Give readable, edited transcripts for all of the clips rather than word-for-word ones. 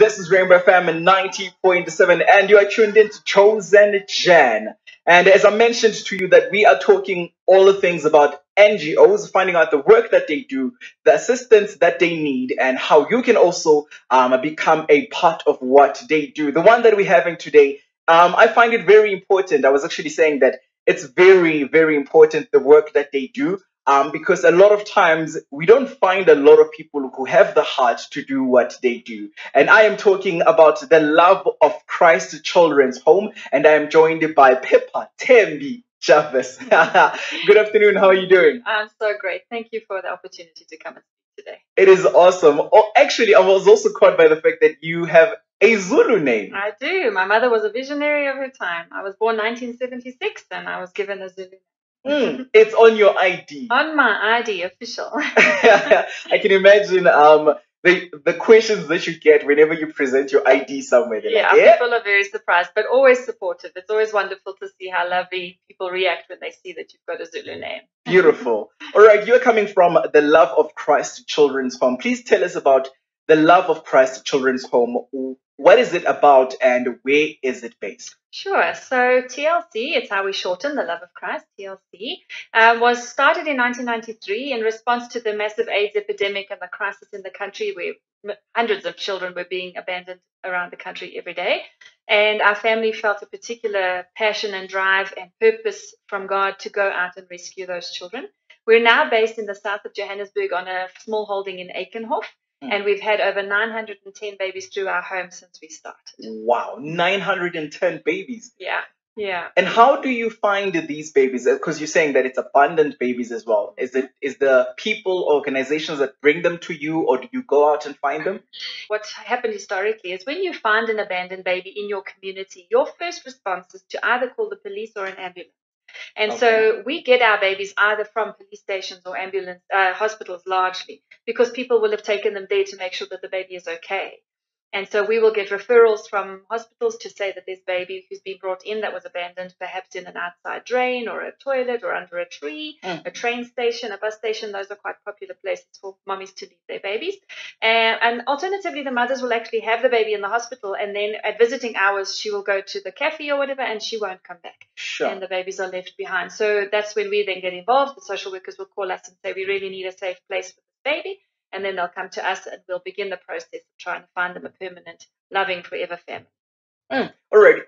This is Rainbow FM 90.7, and you are tuned in to Chosen Jan. And as I mentioned to you, that we are talking all the things about NGOs, finding out the work that they do, the assistance that they need, and how you can also become a part of what they do. The one that we're having today, I find it very important. I was actually saying that it's very, very important, the work that they do. Because a lot of times we don't find a lot of people who have the heart to do what they do. And I am talking about the Love of Christ Children's Home, and I am joined by Pippa, Tembi, Jarvis. Good afternoon. How are you doing? I'm so great. Thank you for the opportunity to come and speak today. It is awesome. Oh, actually, I was also caught by the fact that you have a Zulu name. I do. My mother was a visionary of her time. I was born 1976, and I was given a Zulu name. It's on your ID. On my ID, official. I can imagine the questions that you get whenever you present your ID somewhere. Yeah, like, people are very surprised, but always supportive. It's always wonderful to see how lovely people react when they see that you've got a Zulu name. Beautiful. All right, you're coming from the Love of Christ Children's Home. Please tell us about the Love of Christ Children's Home. What is it about and where is it based? Sure. So TLC, it's how we shorten the Love of Christ, TLC, was started in 1993 in response to the massive AIDS epidemic and the crisis in the country where hundreds of children were being abandoned around the country every day. And our family felt a particular passion and drive and purpose from God to go out and rescue those children. We're now based in the south of Johannesburg on a small holding in Aikenhof. And we've had over 910 babies through our home since we started. Wow, 910 babies. Yeah. And how do you find these babies? Because you're saying that it's abundant babies as well. Is the people, organizations that bring them to you, or do you go out and find them? What's happened historically is when you find an abandoned baby in your community, your first response is to either call the police or an ambulance. And so we get our babies either from police stations or ambulance hospitals largely, because people will have taken them there to make sure that the baby is okay. And so we will get referrals from hospitals to say that there's a baby who's been brought in that was abandoned, perhaps in an outside drain or a toilet or under a tree, a train station, a bus station. Those are quite popular places for mummies to leave their babies. And alternatively, the mothers will actually have the baby in the hospital, and then at visiting hours, she will go to the cafe or whatever, and she won't come back. Sure. And the babies are left behind. So that's when we then get involved. The social workers will call us and say, we really need a safe place for this baby. And then they'll come to us and we'll begin the process of trying to find them a permanent, loving, forever family. All right.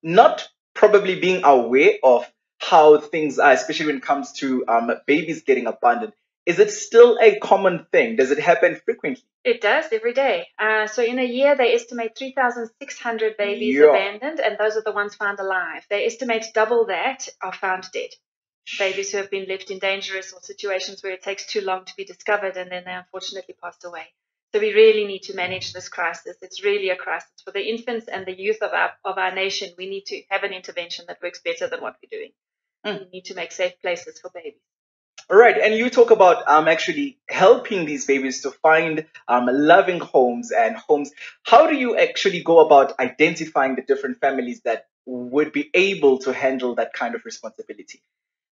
Not probably being aware of how things are, especially when it comes to babies getting abandoned. Is it still a common thing? Does it happen frequently? It does every day. So in a year, they estimate 3,600 babies abandoned, and those are the ones found alive. They estimate double that are found dead. Babies who have been left in dangerous or situations where it takes too long to be discovered, and then they unfortunately passed away. So we really need to manage this crisis. It's really a crisis for the infants and the youth of our nation. We need to have an intervention that works better than what we're doing. We need to make safe places for babies. All right, and you talk about actually helping these babies to find loving homes and homes. How do you actually go about identifying the different families that would be able to handle that kind of responsibility?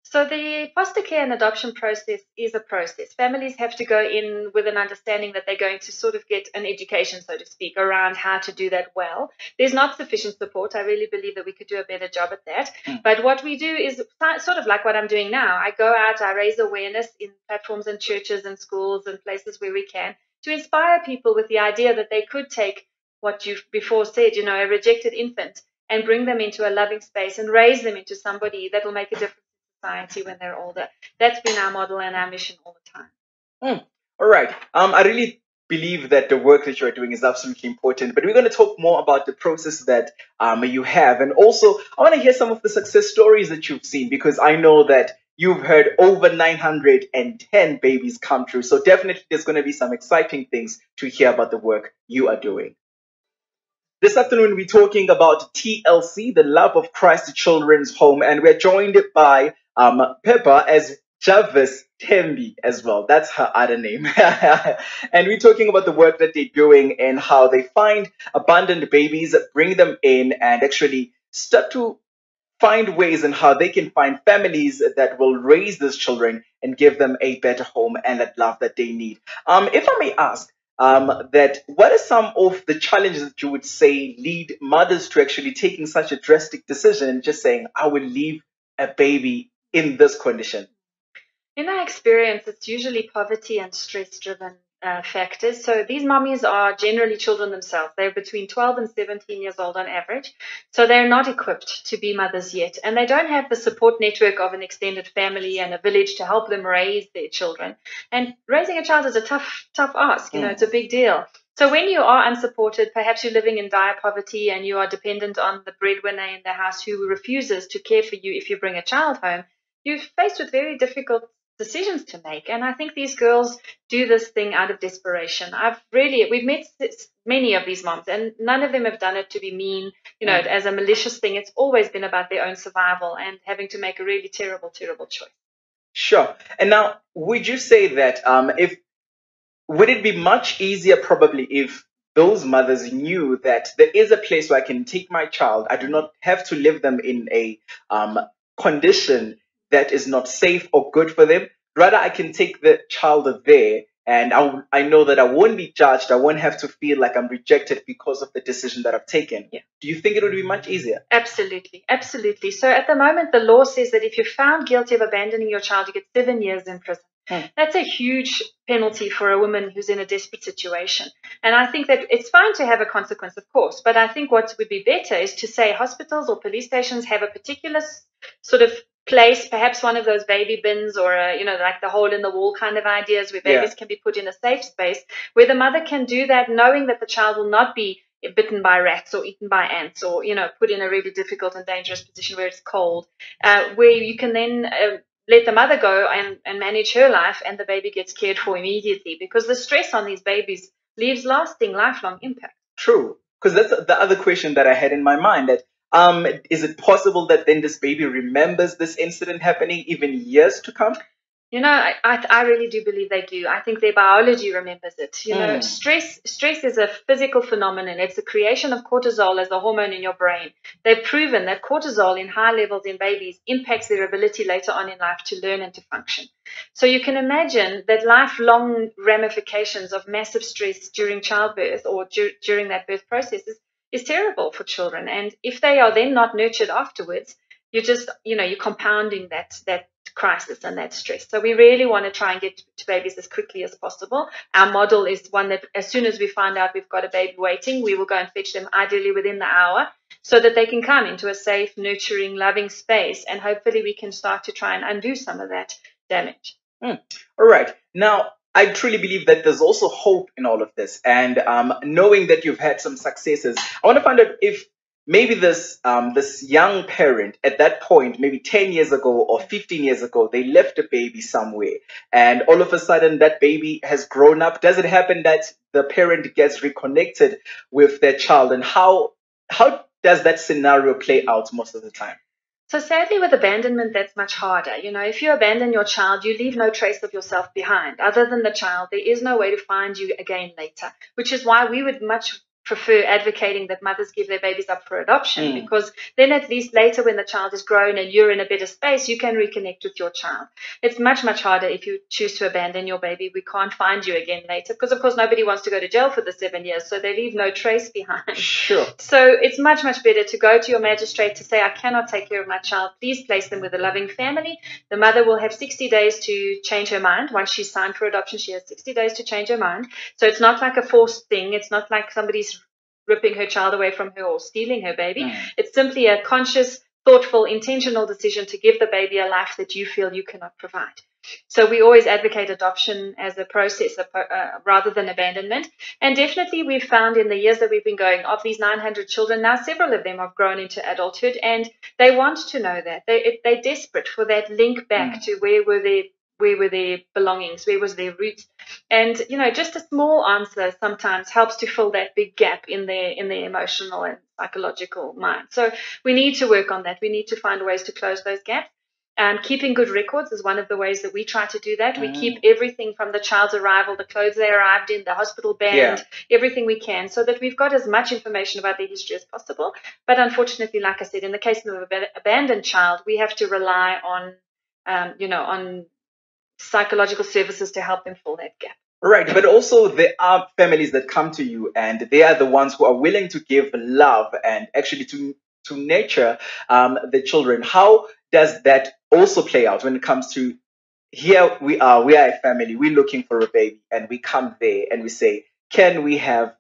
So the foster care and adoption process is a process. Families have to go in with an understanding that they're going to sort of get an education, so to speak, around how to do that well. There's not sufficient support. I really believe that we could do a better job at that. But what we do is sort of like what I'm doing now. I go out, I raise awareness in platforms and churches and schools and places where we can to inspire people with the idea that they could take what you've before said, a rejected infant, and bring them into a loving space and raise them into somebody that will make a difference society when they're older. That's been our model and our mission all the time. All right. I really believe that the work that you're doing is absolutely important, but we're going to talk more about the process that you have. And also, I want to hear some of the success stories that you've seen, because I know that you've heard over 910 babies come through. So definitely there's going to be some exciting things to hear about the work you are doing. This afternoon, we're talking about TLC, the Love of Christ Children's Home, and we're joined by Pippa as Jarvis Tembi as well. That's her other name. And we're talking about the work that they're doing and how they find abandoned babies, bring them in, and actually start to find ways and how they can find families that will raise these children and give them a better home and that love that they need. If I may ask, that what are some of the challenges that you would say lead mothers to actually taking such a drastic decision and just saying, I will leave a baby in this condition? In our experience, it's usually poverty and stress-driven factors. So these mummies are generally children themselves. They're between 12 and 17 years old on average. So they're not equipped to be mothers yet. And they don't have the support network of an extended family and a village to help them raise their children. And raising a child is a tough ask. It's a big deal. So when you are unsupported, perhaps you're living in dire poverty and you are dependent on the breadwinner in the house who refuses to care for you if you bring a child home, you're faced with very difficult decisions to make. And I think these girls do this thing out of desperation. We've met many of these moms, and none of them have done it to be mean, as a malicious thing. It's always been about their own survival and having to make a really terrible choice. Sure. And now, would you say that would it be much easier probably if those mothers knew that there is a place where I can take my child? I do not have to leave them in a condition that is not safe or good for them. Rather, I can take the child there, and I know that I won't be judged. I won't have to feel like I'm rejected because of the decision that I've taken. Yeah. Do you think it would be much easier? Absolutely. So at the moment, the law says that if you're found guilty of abandoning your child, you get 7 years in prison. That's a huge penalty for a woman who's in a desperate situation. And I think that it's fine to have a consequence, of course, but I think what would be better is to say hospitals or police stations have a particular sort of place, perhaps one of those baby bins or, like the hole in the wall kind of ideas where babies can be put in a safe space where the mother can do that knowing that the child will not be bitten by rats or eaten by ants or, put in a really difficult and dangerous position where it's cold, where you can then let the mother go and manage her life, and the baby gets cared for immediately, because the stress on these babies leaves lasting, lifelong impact. True, because that's the other question that I had in my mind. That is it possible that then this baby remembers this incident happening even years to come? I really do believe they do. I think their biology remembers it. Stress is a physical phenomenon. It's the creation of cortisol as a hormone in your brain. They've proven that cortisol in high levels in babies impacts their ability later on in life to learn and to function. So you can imagine that lifelong ramifications of massive stress during childbirth or during that birth process is terrible for children. And if they are then not nurtured afterwards, you're compounding that crisis and that stress. So we really want to try and get to babies as quickly as possible. Our model is one that as soon as we find out we've got a baby waiting, we will go and fetch them ideally within the hour so that they can come into a safe, nurturing, loving space. And hopefully we can start to try and undo some of that damage. All right. Now, I truly believe that there's also hope in all of this. And knowing that you've had some successes, I want to find out if maybe this young parent at that point, maybe 10 years ago or 15 years ago, they left a baby somewhere, and all of a sudden that baby has grown up. Does it happen that the parent gets reconnected with their child, and how does that scenario play out most of the time? So sadly, with abandonment, that's much harder. If you abandon your child, you leave no trace of yourself behind. Other than the child, there is no way to find you again later, which is why we would much prefer advocating that mothers give their babies up for adoption, because then at least later when the child is grown and you're in a better space, you can reconnect with your child. It's much harder if you choose to abandon your baby. We can't find you again later because, of course, nobody wants to go to jail for the 7 years, so they leave no trace behind. Sure. So it's much better to go to your magistrate to say, I cannot take care of my child. Please place them with a loving family. The mother will have 60 days to change her mind. Once she's signed for adoption, she has 60 days to change her mind. So it's not like a forced thing. It's not like somebody's ripping her child away from her or stealing her baby. It's simply a conscious, thoughtful, intentional decision to give the baby a life that you feel you cannot provide. So we always advocate adoption as a process rather than abandonment. And definitely we've found in the years that we've been going, of these 900 children, now several of them have grown into adulthood, and they want to know that. They're desperate for that link back to where were their belongings, where was their roots. And, just a small answer sometimes helps to fill that big gap in their emotional and psychological mind. So we need to work on that. We need to find ways to close those gaps. Keeping good records is one of the ways that we try to do that. We keep everything from the child's arrival, the clothes they arrived in, the hospital band, everything we can, so that we've got as much information about their history as possible. But unfortunately, like I said, in the case of an abandoned child, we have to rely on, on psychological services to help them fill that gap. Right, but also there are families that come to you and they are the ones who are willing to give love and actually to nurture the children. How does that also play out when it comes to here we are a family, we're looking for a baby, and we come there and we say, can we have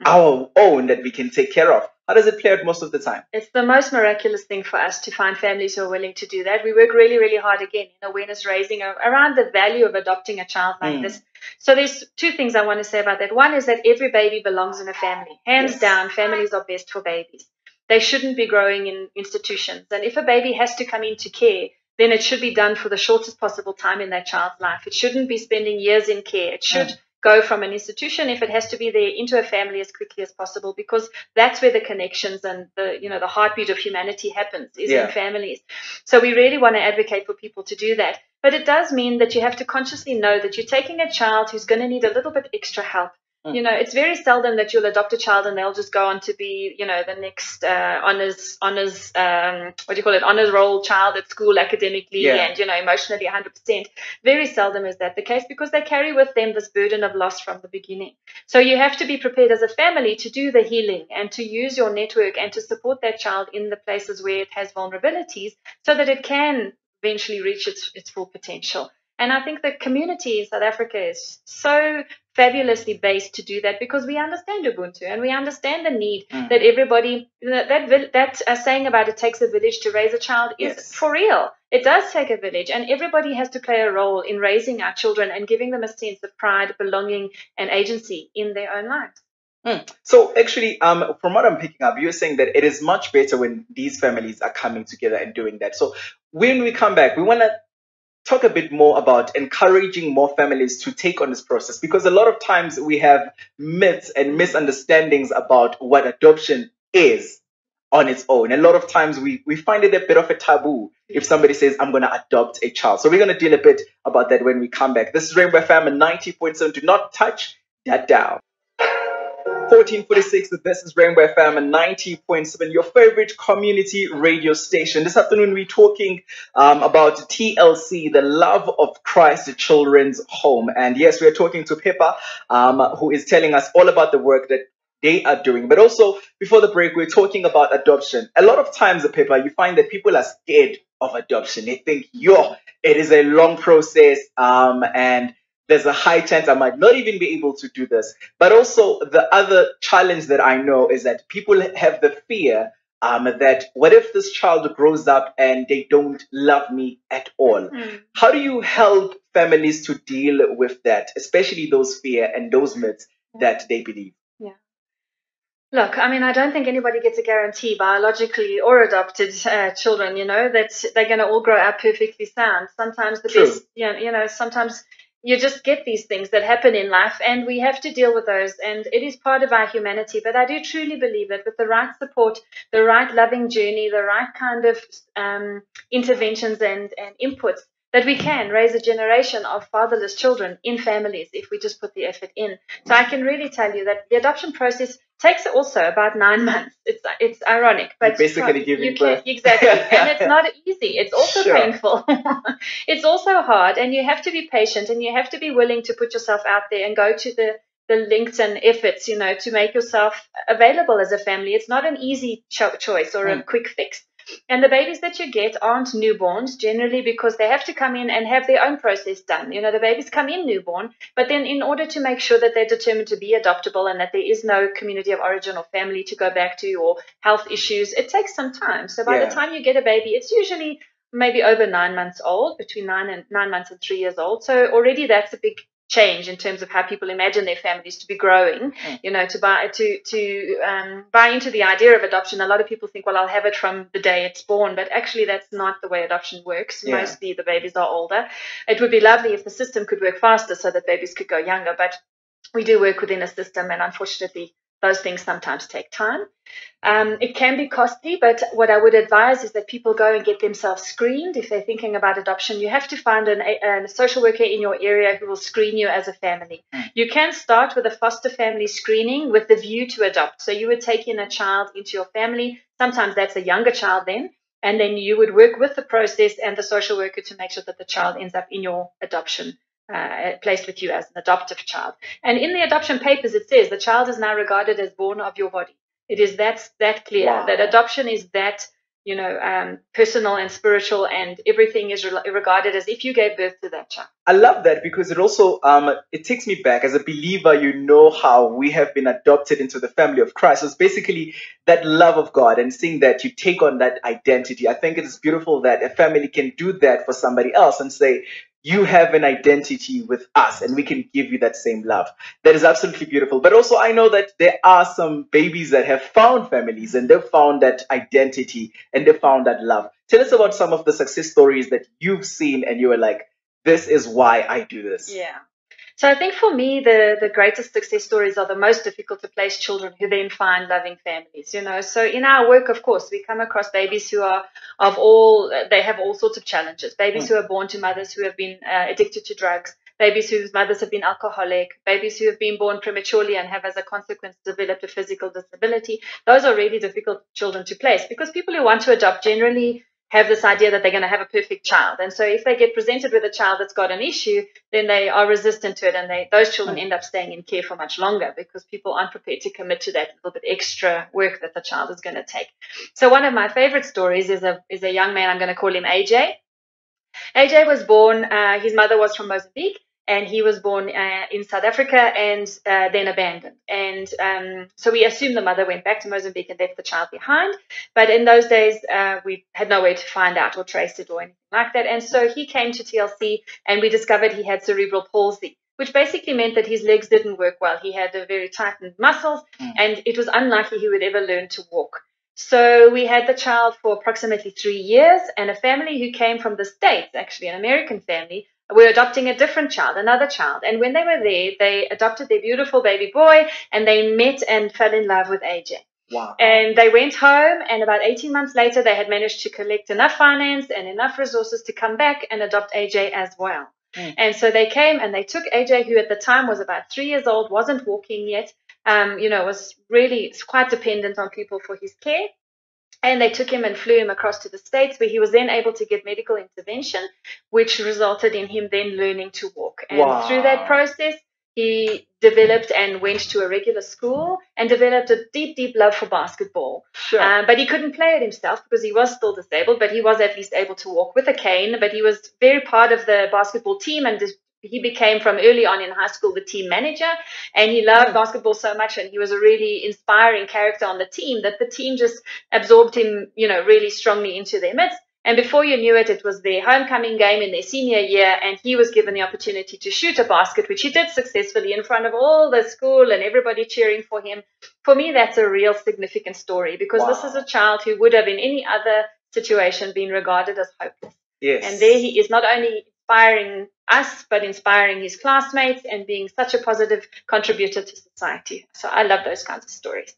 our own that we can take care of? How does it play out most of the time? It's the most miraculous thing for us to find families who are willing to do that. We work really, really hard again in awareness raising around the value of adopting a child like this. So there's two things I want to say about that. One is that every baby belongs in a family. Hands down, families are best for babies. They shouldn't be growing in institutions. And if a baby has to come into care, then it should be done for the shortest possible time in that child's life. It shouldn't be spending years in care. It should go from an institution, if it has to be there, into a family as quickly as possible, because that's where the connections and the heartbeat of humanity happens, is in families. So we really want to advocate for people to do that. But it does mean that you have to consciously know that you're taking a child who's going to need a little bit extra help. It's very seldom that you'll adopt a child and they'll just go on to be, the next honors roll child at school academically and, emotionally 100%. Very seldom is that the case, because they carry with them this burden of loss from the beginning. So you have to be prepared as a family to do the healing and to use your network and to support that child in the places where it has vulnerabilities so that it can eventually reach its full potential. And I think the community in South Africa is so fabulously based to do that, because we understand Ubuntu and we understand the need that everybody, that saying about it takes a village to raise a child is for real. It does take a village, and everybody has to play a role in raising our children and giving them a sense of pride, belonging, and agency in their own lives. So actually, from what I'm picking up, you're saying that it is much better when these families are coming together and doing that. So when we come back, we want to talk a bit more about encouraging more families to take on this process, because a lot of times we have myths and misunderstandings about what adoption is on its own. A lot of times we find it a bit of a taboo if somebody says, I'm going to adopt a child. So we're going to deal a bit about that when we come back. This is Rainbow FM 90.7. Do not touch that dial. 1446, this is Rainbow FM 90.7, your favorite community radio station. This afternoon we're talking about TLC, the Love of Christ Children's Home. And yes, we're talking to Pippa, who is telling us all about the work that they are doing. But also, before the break, we're talking about adoption. A lot of times, Pippa, you find that people are scared of adoption. They think, it is a long process, and there's a high chance I might not even be able to do this. But also the other challenge that I know is that people have the fear that what if this child grows up and they don't love me at all? How do you help families to deal with that, especially those fear and those myths that they believe? Look, I mean, I don't think anybody gets a guarantee, biologically or adopted children, that they're going to all grow up perfectly sound. Sometimes sometimes you just get these things that happen in life, and we have to deal with those, and it is part of our humanity. But I do truly believe that with the right support, the right loving journey, the right kind of interventions and inputs, that we can raise a generation of fatherless children in families if we just put the effort in. So I can really tell you that the adoption process takes also about 9 months. It's ironic, but basically giving birth. Exactly, and it's not easy. It's also painful. It's also hard, and you have to be patient, and you have to be willing to put yourself out there and go to the lengths and efforts, to make yourself available as a family. It's not an easy choice or a quick fix. And the babies that you get aren't newborns generally, because they have to come in and have their own process done. The babies come in newborn, but then in order to make sure that they're determined to be adoptable and that there is no community of origin or family to go back to or health issues, it takes some time. So by the time you get a baby, it's usually maybe over 9 months old, between 9 months and 3 years old. So already that's a big change in terms of how people imagine their families to be growing. To buy into the idea of adoption. A lot of people think, well, I'll have it from the day it's born, but actually that's not the way adoption works. Mostly the babies are older. It would be lovely if the system could work faster so that babies could go younger, but we do work within a system, and unfortunately those things sometimes take time. It can be costly, but what I would advise is that people go and get themselves screened. If they're thinking about adoption, you have to find a social worker in your area who will screen you as a family. You can start with a foster family screening with the view to adopt. So you would take in a child into your family. Sometimes that's a younger child then, and then you would work with the process and the social worker to make sure that the child ends up in your adoption placed with you as an adoptive child. And in the adoption papers, it says the child is now regarded as born of your body. It is that clear. Wow. That adoption is that, personal and spiritual, and everything is regarded as if you gave birth to that child. I love that, because it also it takes me back as a believer. You know how we have been adopted into the family of Christ. So it's basically that love of God, and seeing that you take on that identity. I think it is beautiful that a family can do that for somebody else and say, you have an identity with us and we can give you that same love. That is absolutely beautiful. But also, I know that there are some babies that have found families and they've found that identity and they found that love. Tell us about some of the success stories that you've seen and you were like, this is why I do this. Yeah. So I think for me, the greatest success stories are the most difficult to place children who then find loving families, So in our work, of course, we come across babies who are they have all sorts of challenges. Babies who are born to mothers who have been addicted to drugs, babies whose mothers have been alcoholic, babies who have been born prematurely and have as a consequence developed a physical disability. Those are really difficult children to place, because people who want to adopt generally have this idea that they're going to have a perfect child. And so if they get presented with a child that's got an issue, then they are resistant to it, and those children end up staying in care for much longer, because people aren't prepared to commit to that little bit extra work that the child is going to take. So one of my favorite stories is a young man. I'm going to call him AJ. AJ was born, his mother was from Mozambique, and he was born in South Africa and then abandoned. And so we assume the mother went back to Mozambique and left the child behind. But in those days, we had no way to find out or trace it or anything like that. And so he came to TLC and we discovered he had cerebral palsy, which basically meant that his legs didn't work well. He had a very tightened muscles, and it was unlikely he would ever learn to walk. So we had the child for approximately 3 years, and a family who came from the States, actually an American family, were adopting a different child, another child. And when they were there, they adopted their beautiful baby boy, and they met and fell in love with AJ. Wow. And they went home, and about 18 months later, they had managed to collect enough finance and enough resources to come back and adopt AJ as well. And so they came and they took AJ, who at the time was about 3 years old, wasn't walking yet, was really quite dependent on people for his care. And they took him and flew him across to the States, where he was then able to get medical intervention, which resulted in him then learning to walk. And through that process, he developed and went to a regular school and developed a deep, deep love for basketball. Sure. But he couldn't play it himself because he was still disabled, but he was at least able to walk with a cane. But he was very part of the basketball team, and he became, from early on in high school, the team manager, and he loved basketball so much, and he was a really inspiring character on the team that the team just absorbed him, really strongly into their midst. And before you knew it, it was their homecoming game in their senior year, and he was given the opportunity to shoot a basket, which he did successfully in front of all the school and everybody cheering for him. For me, that's a real significant story, because this is a child who would have in any other situation been regarded as hopeless. Yes. And there he is, not only inspiring us, but inspiring his classmates and being such a positive contributor to society. So I love those kinds of stories.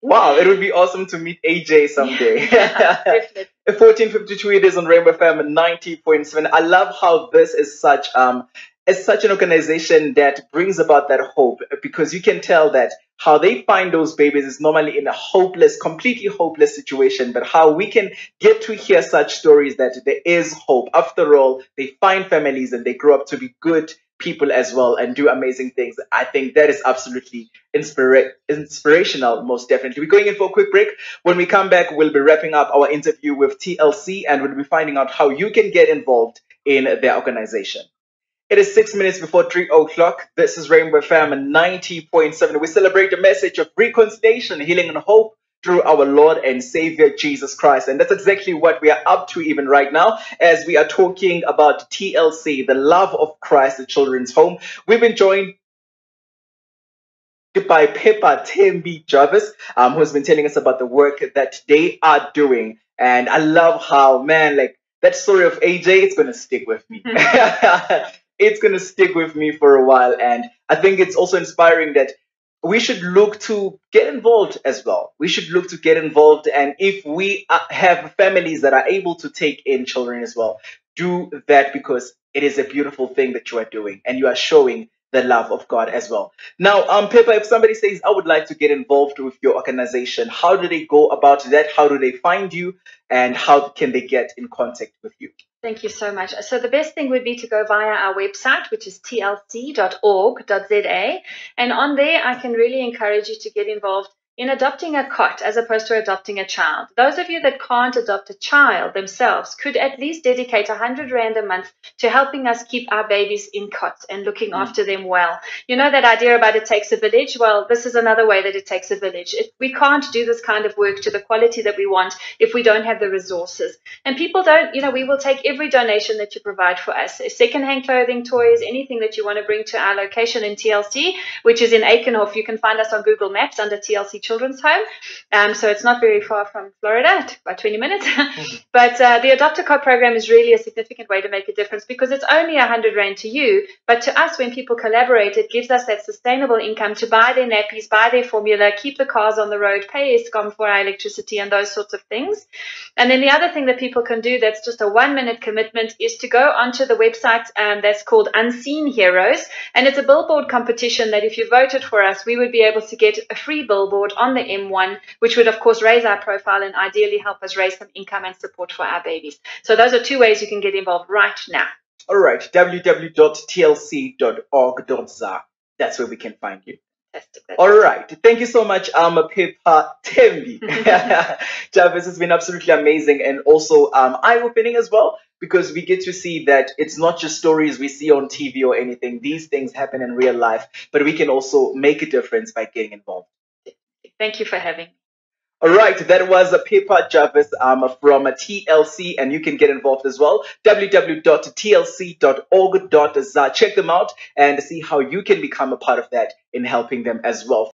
Wow, it would be awesome to meet AJ someday. Yeah, definitely. 1452, it is on Rainbow FM 90.7. I love how this is such an organization that brings about that hope, because you can tell that how they find those babies is normally in a hopeless, completely hopeless situation, but how we can get to hear such stories that there is hope. After all, they find families and they grow up to be good people as well and do amazing things. I think that is absolutely inspirational, most definitely. We're going in for a quick break. When we come back, we'll be wrapping up our interview with TLC, and we'll be finding out how you can get involved in their organization. It is 6 minutes before 3 o'clock. This is Rainbow FM 90.7. We celebrate the message of reconciliation, healing, and hope through our Lord and Savior, Jesus Christ. And that's exactly what we are up to even right now, as we are talking about TLC, the love of Christ, the children's home. We've been joined by Pippa, Jarvis, who's been telling us about the work that they are doing. And I love how, man, like that story of AJ, it's going to stick with me. It's going to stick with me for a while. And I think it's also inspiring that we should look to get involved as well. We should look to get involved. And if we have families that are able to take in children as well, do that, because it is a beautiful thing that you are doing and you are showing the love of God as well. Now, Pippa, if somebody says, I would like to get involved with your organization, how do they go about that? How do they find you? And how can they get in contact with you? Thank you so much. So the best thing would be to go via our website, which is tlc.org.za. And on there, I can really encourage you to get involved in adopting a cot as opposed to adopting a child. Those of you that can't adopt a child themselves could at least dedicate 100 Rand a month to helping us keep our babies in cots and looking after them well. You know that idea about it takes a village? Well, this is another way that it takes a village. We can't do this kind of work to the quality that we want if we don't have the resources. And people don't, we will take every donation that you provide for us. Secondhand clothing, toys, anything that you want to bring to our location in TLC, which is in Aikenhof. You can find us on Google Maps under TLC Children's Home. So it's not very far from Florida, about 20 minutes. But the Adopt-A-Cot program is really a significant way to make a difference because it's only 100 Rand to you. But to us, when people collaborate, it gives us that sustainable income to buy their nappies, buy their formula, keep the cars on the road, pay Eskom for our electricity and those sorts of things. And then the other thing that people can do that's just a 1-minute commitment is to go onto the website that's called Unseen Heroes. And it's a billboard competition that if you voted for us, we would be able to get a free billboard on the M1, which would, of course, raise our profile and ideally help us raise some income and support for our babies. So those are 2 ways you can get involved right now. All right, www.tlc.org.za. That's where we can find you. All right. Thank you so much, Pippa Tembi. Jarvis, has been absolutely amazing and also eye-opening as well, because we get to see that it's not just stories we see on TV or anything. These things happen in real life, but we can also make a difference by getting involved. Thank you for having me. All right, that was Pippa Jarvis from TLC, and you can get involved as well. www.tlc.org.za. Check them out and see how you can become a part of that in helping them as well.